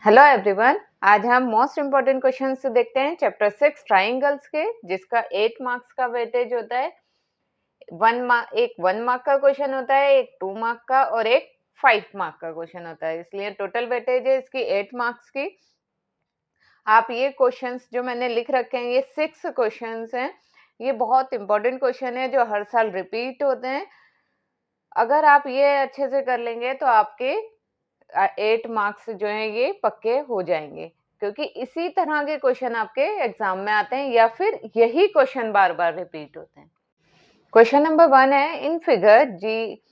Hello everyone, आज हम most important questions देखते हैं चैप्टर 6 ट्राइंगल्स के, जिसका 8 मार्क्स का वेटेज होता है। एक 1 मार्क का क्वेश्चन होता है, एक 2 मार्क का और एक 5 मार्क का क्वेश्चन होता है। इसलिए टोटल वेटेज है इसकी 8 मार्क्स की। आप ये क्वेश्चंस जो मैंने लिख रखे हैं, ये 6 क्वेश्चंस हैं। ये बहुत इंपॉर्टेंट क्वेश्चन है जो हर साल रिपीट होते हैं। अगर आप ये अच्छे से कर लेंगे तो आपके 8 मार्क्स जो हैं ये पक्के हो जाएंगे, क्योंकि इसी तरह के क्वेश्चन आपके एग्जाम में आते हैं या फिर यही क्वेश्चन बार बार रिपीट होते हैं। क्वेश्चन नंबर 1 है, in figure G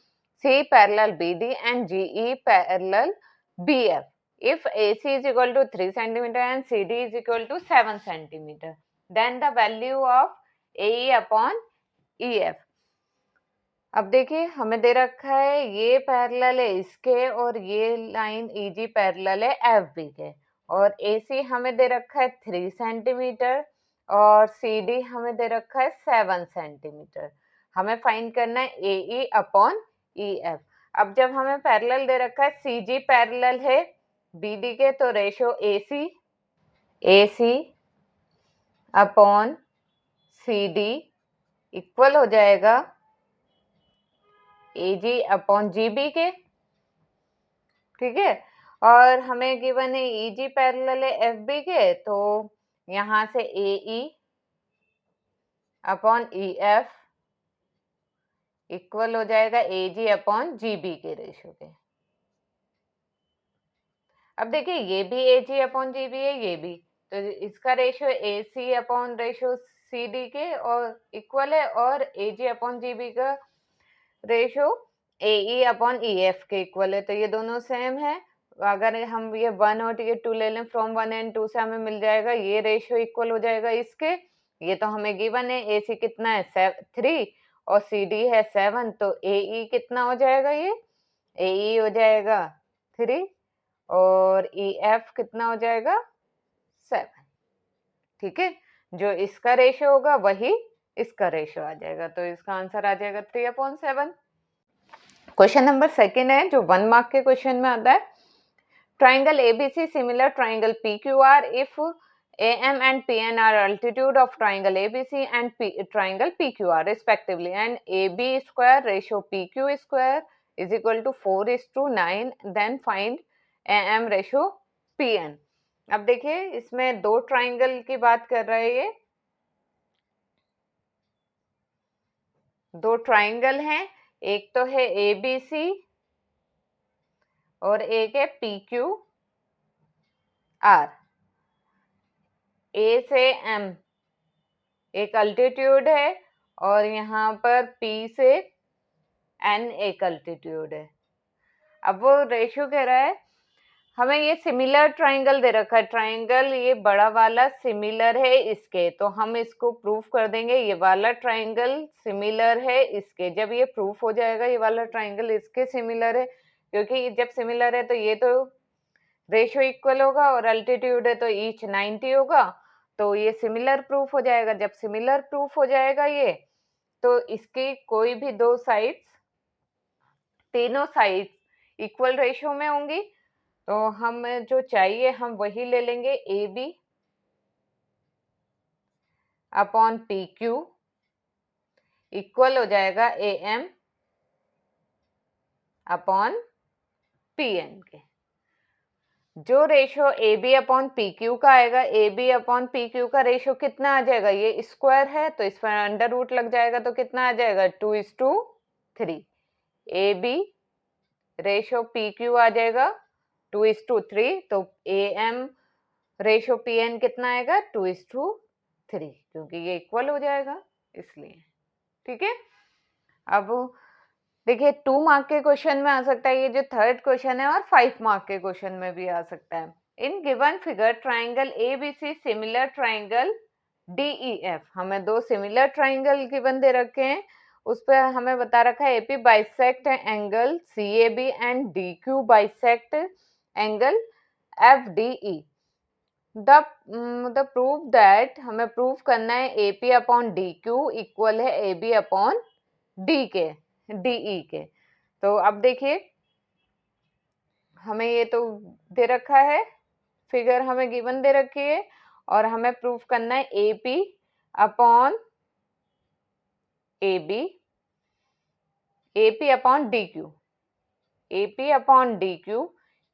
C parallel B D and G E parallel B F if AC is equal to 3 centimeter and CD is equal to 7 centimeter, then the value of AE upon EF। अब देखिए, हमें दे रखा है ये parallel है इसके और ये लाइन EG पैरेलल है FB के, और AC हमें दे रखा है 3 सेंटीमीटर और CD हमें दे रखा है 7 सेंटीमीटर। हमें फाइंड करना है AE अपॉन EF। अब जब हमें पैरेलल दे रखा है CG पैरेलल है BD के, तो ratio AC upon CD equal हो जाएगा AG अपॉन GB के, ठीक है। और हमें गिवन है EG पैरेलल है FB के, तो यहां से AE अपॉन EF इक्वल हो जाएगा AG अपॉन GB के रेशो के। अब देखिए, ये भी AG अपॉन GB है, ये भी, तो इसका ratio AC upon ratio CD के और इक्वल है, और AG अपॉन GB का रेशो AE अपॉन EF के इक्वल है, तो ये दोनों सेम है। अगर हम ये 1 और ये 2 ले लें, फ्रॉम 1 एंड 2 से हमें मिल जाएगा ये रेशो इक्वल हो जाएगा इसके। ये तो हमें गिवन है, AC कितना है 3 और CD है 7, तो AE कितना हो जाएगा, ये AE हो जाएगा 3 और EF कितना हो जाएगा 7, ठीक है। जो इसका रेशो होगा वही इसका रेशो आ जाएगा, तो इसका आंसर आ जाएगा 3/7। क्वेश्चन नंबर 2 है, जो 1 मार्क के क्वेश्चन में आता है। Triangle ABC similar triangle PQR if AM and PN are altitude of triangle ABC and triangle PQR respectively, and AB square ratio PQ square is equal to 4:9, then find AM ratio PN। अब देखिए, इसमें दो triangle की बात कर रहे हैं, ये दो ट्राइंगल हैं, एक तो है ABC और एक है PQR। A से M एक अल्टीट्यूड है और यहाँ पर P से N एक अल्टीट्यूड है। अब वो रेशियो कह रहा है, हमें ये सिमिलर ट्राइंगल दे रखा है, ट्राइंगल ये बड़ा वाला सिमिलर है इसके, तो हम इसको प्रूफ कर देंगे ये वाला ट्राइंगल सिमिलर है इसके। जब ये प्रूफ हो जाएगा ये वाला ट्राइंगल इसके सिमिलर है, क्योंकि जब सिमिलर है तो ये तो रेशियो इक्वल होगा और अल्टीट्यूड है तो ईच 90 होगा, तो ये सिमिलर प्रूफ हो जाएगा। जब सिमिलर प्रूफ हो जाएगा ये, तो इसकी कोई भी दो साइड्स, तीनों साइड्स इक्वल रेशियो में होंगी, तो हम जो चाहिए हम वही ले लेंगे, AB अपॉन PQ इक्वल हो जाएगा AM अपॉन PN के। जो रेशियो AB अपॉन PQ का आएगा, AB अपॉन PQ का रेशियो कितना आ जाएगा, ये स्क्वायर है तो इस पर अंडर रूट लग जाएगा, तो कितना आ जाएगा 2:3। AB रेशियो PQ आ जाएगा 2:3, तो AM रेशियो PN कितना आएगा 2:3, क्योंकि ये इक्वल हो जाएगा इसलिए, ठीक है। अब देखिए, 2 मार्क के क्वेश्चन में आ सकता है ये जो थर्ड क्वेश्चन है, और 5 मार्क के क्वेश्चन में भी आ सकता है। In given figure triangle ABC similar triangle DEF, हमें दो सिमिलर ट्राइंगल गिवन दे रखे हैं, उस पर हमें बता रखा है AP bisect angle CAB and DQ bisect angle FDE। The proof that, हमें प्रूफ करना है AP अपॉन DQ इक्वल है AB अपॉन DE के। तो अब देखिए, हमें ये तो दे रखा है फिगर हमें गिवन दे रखी है और हमें प्रूफ करना है AP upon AB, AP upon DQ, AP upon DQ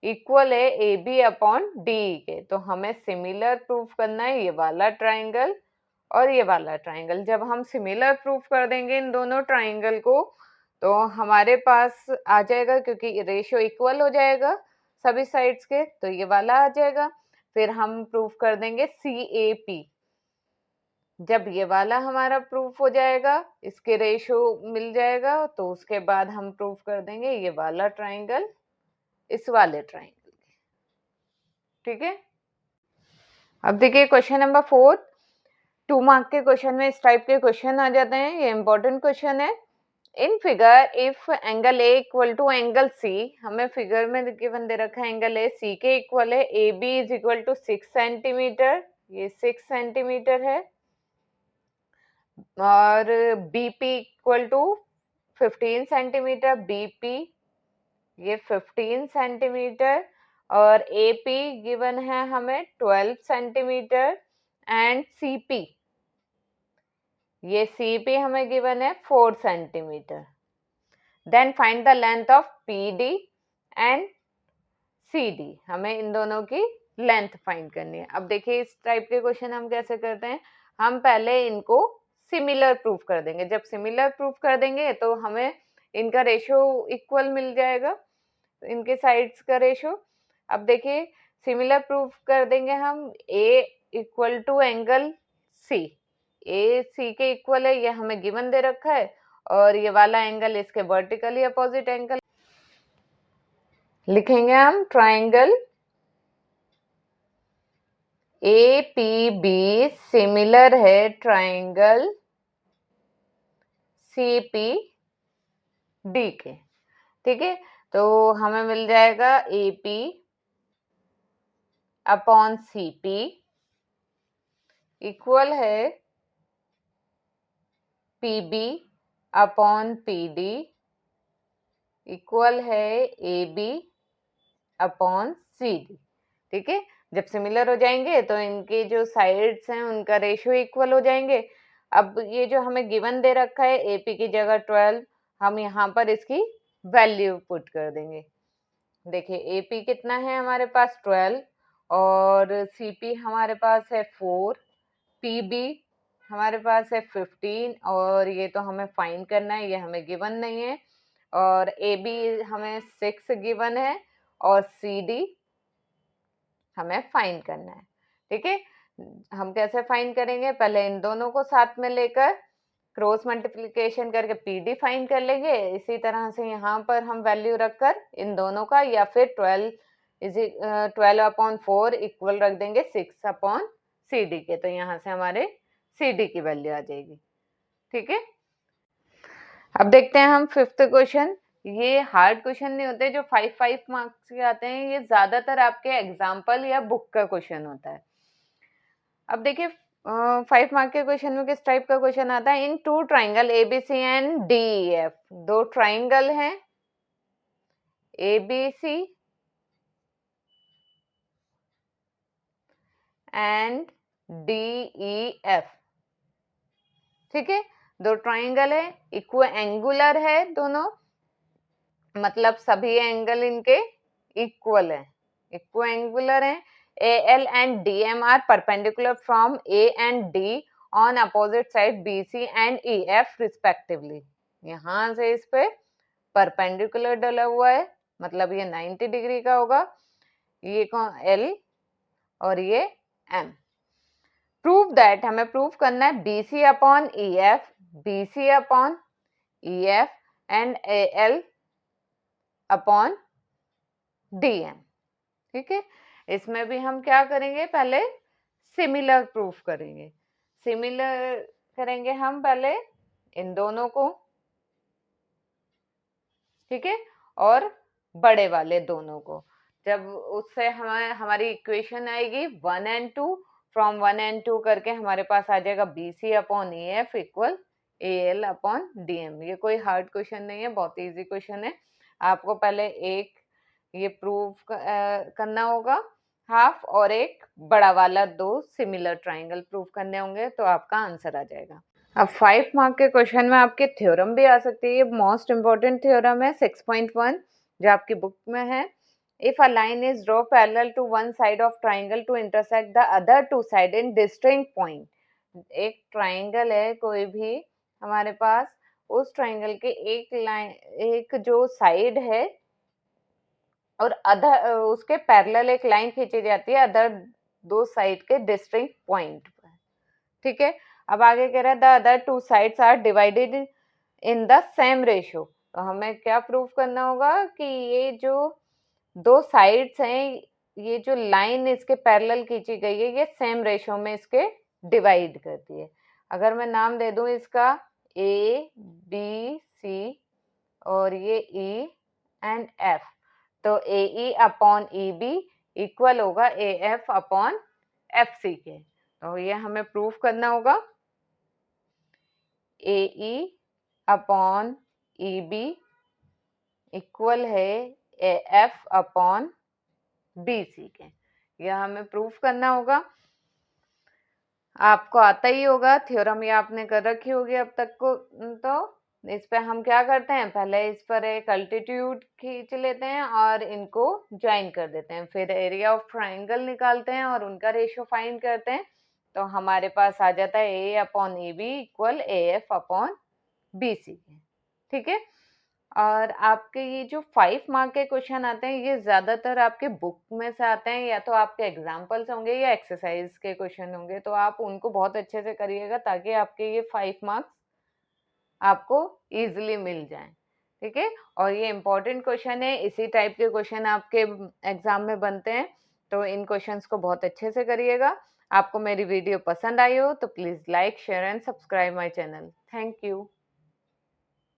equal है AB अपॉन DE के। तो हमें सिमिलर प्रूफ करना है ये वाला ट्राइंगल और ये वाला ट्राइंगल। जब हम सिमिलर प्रूफ कर देंगे इन दोनों ट्राइंगल को तो हमारे पास आ जाएगा, क्योंकि रेशियो इक्वल हो जाएगा सभी साइड्स के, तो ये वाला आ जाएगा। फिर हम प्रूफ कर देंगे CAP। जब ये वाला हमारा प्रूफ हो जाएगा, इसके रेशियो मिल जाएगा, तो उसके बाद हम प्रूफ कर देंगे ये वाला ट्राइंगल इस वाले ट्राइंगल के। ठीक है, अब देखिए क्वेश्चन नंबर 4। 2 मार्क के क्वेश्चन में इस टाइप के क्वेश्चन आ जाते हैं, ये इंपॉर्टेंट क्वेश्चन है। In figure if angle A equal to angle C, हमें फिगर में गिवन दे रखा है एंगल ए सी के इक्वल है, A B is equal to 6 centimetre, ये 6 सेंटीमीटर है, और BP equal to 15 centimetre, BP ये 15 सेंटीमीटर, और एपी गिवन है हमें 12 सेंटीमीटर, एंड सीपी ये सीपी हमें गिवन है 4 centimetre. Then find the length of PD and CD, हमें इन दोनों की लेंथ फाइंड करनी है। अब देखिए इस टाइप के क्वेश्चन हम कैसे करते हैं, हम पहले इनको सिमिलर प्रूफ कर देंगे। जब सिमिलर प्रूफ कर देंगे तो हमें इनका रेशियो इक्वल मिल जाएगा, इनके साइड्स का रेशियो। अब देखिए सिमिलर प्रूफ कर देंगे हम, ए इक्वल टू एंगल सी, ए सी के इक्वल है, ये हमें गिवन दे रखा है, और ये वाला एंगल इसके वर्टिकली अपोजिट एंगल लिखेंगे हम, ट्राइंगल APB सिमिलर है ट्राइंगल CPD के। ठीक है, तो हमें मिल जाएगा AP अपॉन CP इक्वल है PB अपॉन PD इक्वल है AB अपॉन CD। ठीक है, जब सिमिलर हो जाएंगे तो इनके जो साइड्स हैं उनका रेशियो इक्वल हो जाएंगे। अब ये जो हमें गिवन दे रखा है AP की जगह 12, हम यहाँ पर इसकी वैल्यू पुट कर देंगे। देखिए AP कितना है हमारे पास 12, और CP हमारे पास है 4, PB हमारे पास है 15, और ये तो हमें फाइंड करना है, ये हमें गिवन नहीं है, और AB हमें 6 गिवन है, और CD हमें फाइंड करना है। ठीक है, हम कैसे फाइंड करेंगे, पहले इन दोनों को साथ में लेकर क्रॉस मल्टीप्लिकेशन करके PD फाइंड कर लेंगे। इसी तरह से यहाँ पर हम वैल्यू रखकर इन दोनों का, या फिर 12 अपॉन 4 इक्वल रख देंगे 6 अपॉन CD के, तो यहाँ से हमारे CD की वैल्यू आ जाएगी। ठीक है, अब देखते हैं हम 5th क्वेश्चन। ये हार्ड क्वेश्चन नहीं होते जो 5 मार्क्स के आते हैं, ये ज्यादातर आपके एग्जाम्पल या बुक का क्वेश्चन होता है। अब देखिए 5 मार्क के क्वेश्चन में किस टाइप का क्वेश्चन आता है, इन 2 triangle ABC and DEF, 2 triangle हैं ABC एंड DEF। ठीक है, 2 ट्राइंगल है, इक्व एंगुलर है दोनों, मतलब सभी एंगल इनके इक्वल है, इक्व एंगुलर है। AL and DM are perpendicular from A and D on opposite side BC and EF respectively। यहाँ से इस पे परपेंडिकुलर डला हुआ है, मतलब ये 90 डिग्री का होगा, ये कौन L और ये M। प्रूव दैट, हमें प्रूव करना है BC upon EF, BC upon EF and AL upon DM। ठीक है, इसमें भी हम क्या करेंगे, पहले सिमिलर प्रूफ करेंगे। सिमिलर करेंगे हम पहले इन दोनों को, ठीक है, और बड़े वाले दोनों को। जब उससे हमारी इक्वेशन आएगी 1 and 2, फ्रॉम 1 and 2 करके हमारे पास आ जाएगा BC upon EF equal AL upon DM। ये कोई हार्ड क्वेश्चन नहीं है, बहुत इजी क्वेश्चन है। आपको पहले एक ये प्रूफ करना होगा, हाफ और एक बड़ा वाला, दो सिमिलर ट्राइंगल प्रूव करने होंगे तो आपका आंसर आ जाएगा। अब 5 मार्क के क्वेश्चन में आपके थ्योरम भी आ सकती है। ये मोस्ट इंपॉर्टेंट थ्योरम है 6.1 जो आपकी बुक में है। If a line is draw parallel to one side of triangle to intersect the other two side in distinct point. एक ट्राइंगल है कोई भी हमारे पास, उस ट्राइंगल के एक लाइन, एक जो साइड है और अदर उसके पैरेलल एक लाइन खींची जाती है अदर दो साइड के डिस्टिंक्ट पॉइंट पर। ठीक है, अब आगे कह रहा है the other two sides are divided in the same ratio. तो हमें क्या प्रूव करना होगा कि ये जो दो साइड्स हैं, ये जो लाइन इसके पैरेलल खींची गई है, ये सेम रेशियो में इसके डिवाइड करती है। अगर मैं नाम दे दूं इसका ए बी सी और ये ई एंड एफ, तो A E upon E B equal होगा A F upon F C के। तो ये हमें प्रूफ करना होगा A E upon E B equal है A F upon B C के। यह हमें प्रूफ करना होगा। आपको आता ही होगा थ्योरम, ये आपने कर रखी होगी अब तक को। तो इस पे हम क्या करते हैं, पहले इस पर एक अल्टीट्यूड खींच लेते हैं और इनको ज्वाइन कर देते हैं, फिर एरिया ऑफ ट्राइंगल निकालते हैं और उनका रेशियो फाइंड करते हैं। तो हमारे पास आ जाता है A upon A B equal A F upon B C. ठीक है, और आपके ये जो 5 मार्क के क्वेश्चन आते हैं ये ज्यादातर आपके बुक में से आते हैं, या तो आपके एग्जाम्पल्स होंगे या एक्सरसाइज के क्वेश्चन होंगे, तो आप उनको बहुत अच्छे से करिएगा ताकि आपके ये 5 मार्क्स आपको इजीली मिल जाएं। ठीक है, और ये इंपॉर्टेंट क्वेश्चन है, इसी टाइप के क्वेश्चन आपके एग्जाम में बनते हैं, तो इन क्वेश्चंस को बहुत अच्छे से करिएगा। आपको मेरी वीडियो पसंद आई हो तो please like share and subscribe my channel. Thank you.